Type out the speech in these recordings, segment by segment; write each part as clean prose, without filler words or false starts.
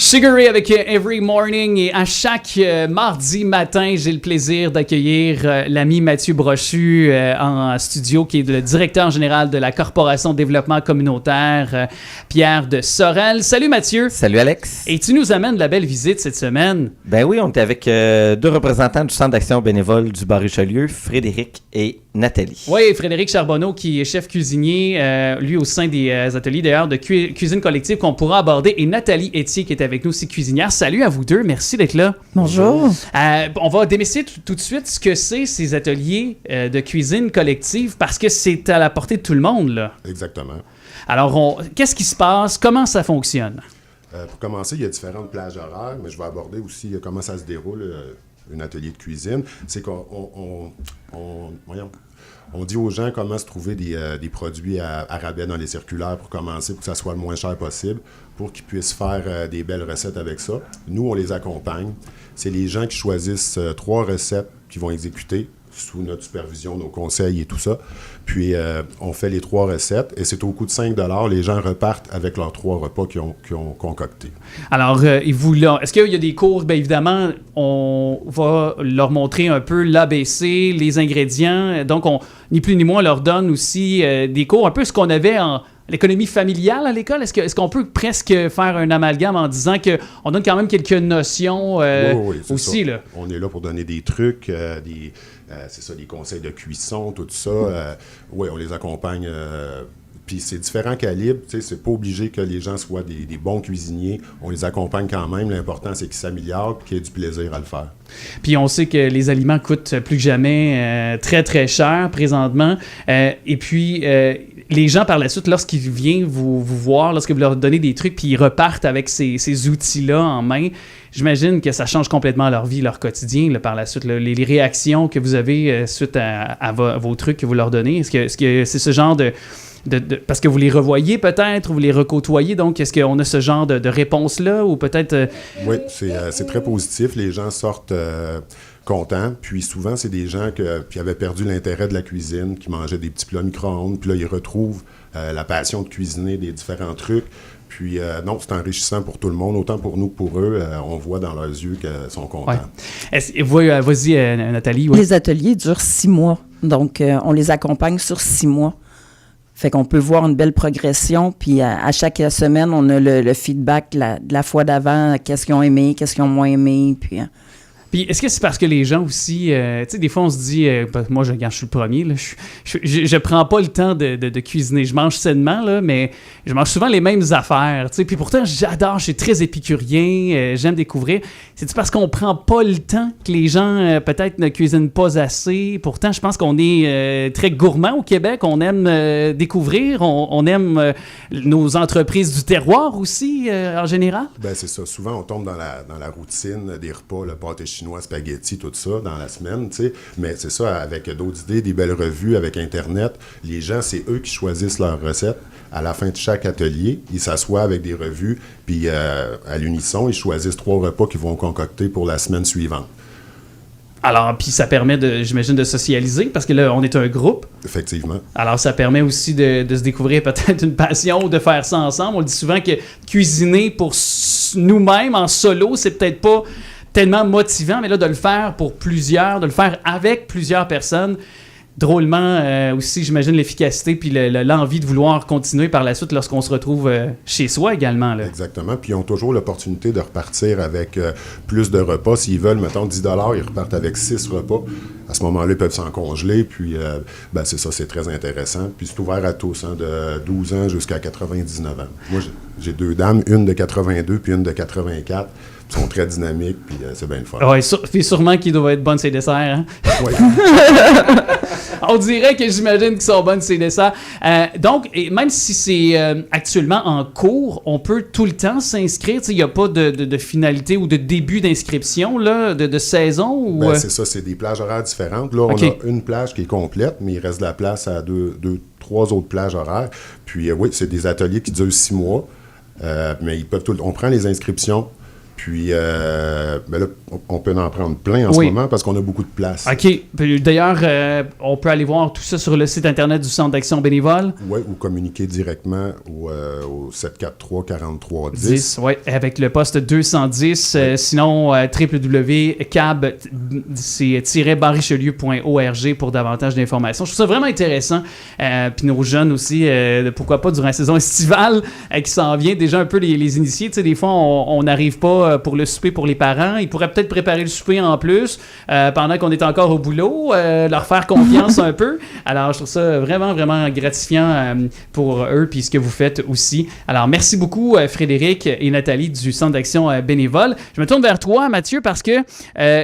Sugar Ray avec Every Morning, et à chaque mardi matin, j'ai le plaisir d'accueillir l'ami Mathieu Brochu en studio, qui est le directeur général de la Corporation de développement communautaire, Pierre de Sorel. Salut Mathieu! Salut Alex! Et tu nous amènes de la belle visite cette semaine. Ben oui, on était avec deux représentants du Centre d'action bénévole du Bas-Richelieu, Frédéric et Nathalie. Oui, Frédéric Charbonneau, qui est chef cuisinier, lui au sein des ateliers d'ailleurs de cuisine collective qu'on pourra aborder, et Nathalie Etier qui est avec nous aussi cuisinière. Salut à vous deux, merci d'être là. Bonjour. On va démystifier tout de suite ce que c'est ces ateliers de cuisine collective, parce que c'est à la portée de tout le monde, là. Exactement. Alors, qu'est-ce qui se passe? Comment ça fonctionne? Pour commencer, il y a différentes plages horaires, mais je vais aborder aussi comment ça se déroule, un atelier de cuisine. C'est qu'on dit aux gens comment se trouver des produits à rabais dans les circulaires pour commencer, pour que ça soit le moins cher possible, pour qu'ils puissent faire des belles recettes avec ça. Nous, on les accompagne. C'est les gens qui choisissent 3 recettes qu'ils vont exécuter sous notre supervision, nos conseils et tout ça. Puis, on fait les 3 recettes et c'est au coût de 5 $. Les gens repartent avec leurs 3 repas qu'ils ont concoctés. Alors, est-ce qu'il y a des cours? Bien évidemment, on va leur montrer un peu l'ABC, les ingrédients. Donc, ni plus ni moins, on leur donne aussi des cours, un peu ce qu'on avait en l'économie familiale à l'école. Est-ce qu'on peut presque faire un amalgame en disant qu'on donne quand même quelques notions oui, aussi, ça. Là? On est là pour donner des trucs, c'est ça, des conseils de cuisson, tout ça. Oui, on les accompagne. Puis c'est différents calibres. C'est pas obligé que les gens soient des bons cuisiniers. On les accompagne quand même. L'important, c'est qu'ils s'améliorent et qu'ils aient du plaisir à le faire. Puis on sait que les aliments coûtent plus que jamais très, très cher présentement. Et puis, les gens, par la suite, lorsqu'ils viennent vous voir, lorsque vous leur donnez des trucs, puis ils repartent avec ces outils-là en main, j'imagine que ça change complètement leur vie, leur quotidien, là, par la suite. Là, les réactions que vous avez suite à vos trucs que vous leur donnez, est-ce que c'est ce genre de parce que vous les revoyez peut-être, vous les recôtoyez, donc est-ce qu'on a ce genre de réponse-là, ou peut-être... Oui, c'est très positif. Les gens sortent contents. Puis souvent, c'est des gens qui avaient perdu l'intérêt de la cuisine, qui mangeaient des petits plats micro-ondes. Puis là, ils retrouvent la passion de cuisiner des différents trucs. Puis non, c'est enrichissant pour tout le monde, autant pour nous que pour eux. On voit dans leurs yeux qu'ils sont contents. Ouais. Vas-y, Nathalie. Ouais. Les ateliers durent 6 mois. Donc, on les accompagne sur 6 mois. Fait qu'on peut voir une belle progression, puis à chaque semaine, on a le feedback de la fois d'avant, qu'est-ce qu'ils ont aimé, qu'est-ce qu'ils ont moins aimé, puis... Puis est-ce que c'est parce que les gens aussi, tu sais, des fois on se dit, moi je suis le premier, là, je prends pas le temps de cuisiner, je mange sainement, là, mais je mange souvent les mêmes affaires, tu sais, puis pourtant j'adore, je suis très épicurien, j'aime découvrir. C'est-tu parce qu'on prend pas le temps que les gens peut-être ne cuisinent pas assez? Pourtant je pense qu'on est très gourmand au Québec, on aime découvrir, on aime nos entreprises du terroir aussi en général. Ben c'est ça, souvent on tombe dans la routine des repas, le pâté chinois, spaghetti, tout ça, dans la semaine, tu sais. Mais c'est ça, avec d'autres idées, des belles revues, avec Internet, les gens, c'est eux qui choisissent leurs recettes. À la fin de chaque atelier, ils s'assoient avec des revues, puis à l'unisson, ils choisissent 3 repas qu'ils vont concocter pour la semaine suivante. Alors, puis ça permet, j'imagine, de socialiser, parce que là, on est un groupe. Effectivement. Alors, ça permet aussi de se découvrir peut-être une passion ou de faire ça ensemble. On le dit souvent que cuisiner pour nous-mêmes, en solo, c'est peut-être pas tellement motivant, mais là, de le faire pour plusieurs, de le faire avec plusieurs personnes, drôlement aussi, j'imagine, l'efficacité puis l'envie de vouloir continuer par la suite lorsqu'on se retrouve chez soi également. Là. Exactement. Puis ils ont toujours l'opportunité de repartir avec plus de repas. S'ils veulent, mettons, 10 $, ils repartent avec 6 repas. À ce moment-là, ils peuvent s'en congeler. Puis, c'est ça, c'est très intéressant. Puis c'est ouvert à tous, hein, de 12 ans jusqu'à 99 ans. Moi, j'ai 2 dames, une de 82 puis une de 84. Ils sont très dynamiques, puis c'est bien le fun. Oui, puis sûrement qu'ils doivent être bonnes ces desserts. Hein? Oui. On dirait que j'imagine qu'ils sont bonnes ces desserts. Donc, et même si c'est actuellement en cours, on peut tout le temps s'inscrire. Il n'y a pas de finalité ou de début d'inscription là, de saison? Ou... Ben, c'est ça, c'est des plages horaires différentes. Là, okay. On a une plage qui est complète, mais il reste de la place à 3 autres plages horaires. Puis oui, c'est des ateliers qui durent 6 mois. Mais ils peuvent on prend les inscriptions Puis, ben là, on peut en prendre plein en ce moment parce qu'on a beaucoup de place. OK. Puis, d'ailleurs, on peut aller voir tout ça sur le site Internet du Centre d'action bénévole. Oui, ou communiquer directement au 743-4310. Oui, avec le poste 210. Sinon, www.cab-richelieu.org pour davantage d'informations. Je trouve ça vraiment intéressant. Puis nos jeunes aussi, pourquoi pas durant la saison estivale qui s'en vient, déjà un peu les initiés. Tu sais, des fois, on n'arrive pas pour le souper pour les parents. Ils pourraient peut-être préparer le souper en plus pendant qu'on est encore au boulot, leur faire confiance un peu. Alors, je trouve ça vraiment, vraiment gratifiant pour eux puis ce que vous faites aussi. Alors, merci beaucoup Frédéric et Nathalie du Centre d'action bénévole. Je me tourne vers toi, Mathieu, parce que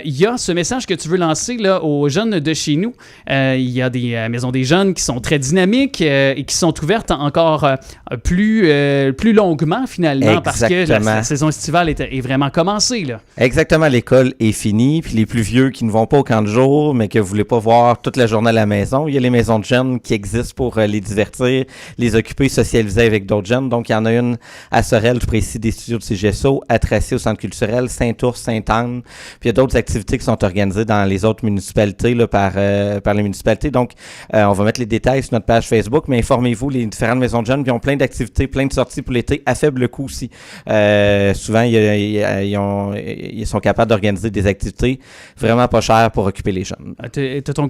il y a ce message que tu veux lancer là, aux jeunes de chez nous. Il y a des maisons des jeunes qui sont très dynamiques et qui sont ouvertes encore plus longuement, finalement, parce que la saison estivale est vraiment commencé, là. Exactement, l'école est finie, puis les plus vieux qui ne vont pas au camp de jour, mais que vous voulez pas voir toute la journée à la maison, il y a les maisons de jeunes qui existent pour les divertir, les occuper, socialiser avec d'autres jeunes. Donc, il y en a une à Sorel, je précise, des studios de CGSO, à Tracé au Centre culturel, Saint-Ours, Sainte-Anne, puis il y a d'autres activités qui sont organisées dans les autres municipalités là, par les municipalités. Donc, on va mettre les détails sur notre page Facebook, mais informez-vous, les différentes maisons de jeunes, ils ont plein d'activités, plein de sorties pour l'été, à faible coût aussi. Souvent, ils sont capables d'organiser des activités vraiment pas chères pour occuper les jeunes. T'as ton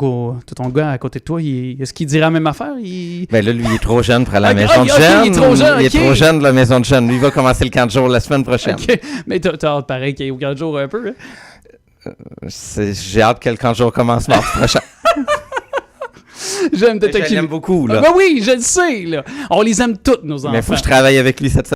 gars à côté de toi, est-ce qu'il dirait la même affaire? Ben là, lui, il est trop jeune pour aller à la maison de jeunes. Il est trop jeune de la maison de jeunes. Lui, il va commencer le camp de jour la semaine prochaine. Okay. Mais t'as hâte pareil qu'il y ait au camp de jour un peu, hein? J'ai hâte que le camp de jour commence mardi prochain. J'aime te taquiner. Je l'aime beaucoup, là. Ben oui, je le sais, là. On les aime toutes, nos enfants. Mais il faut que je travaille avec lui cette semaine.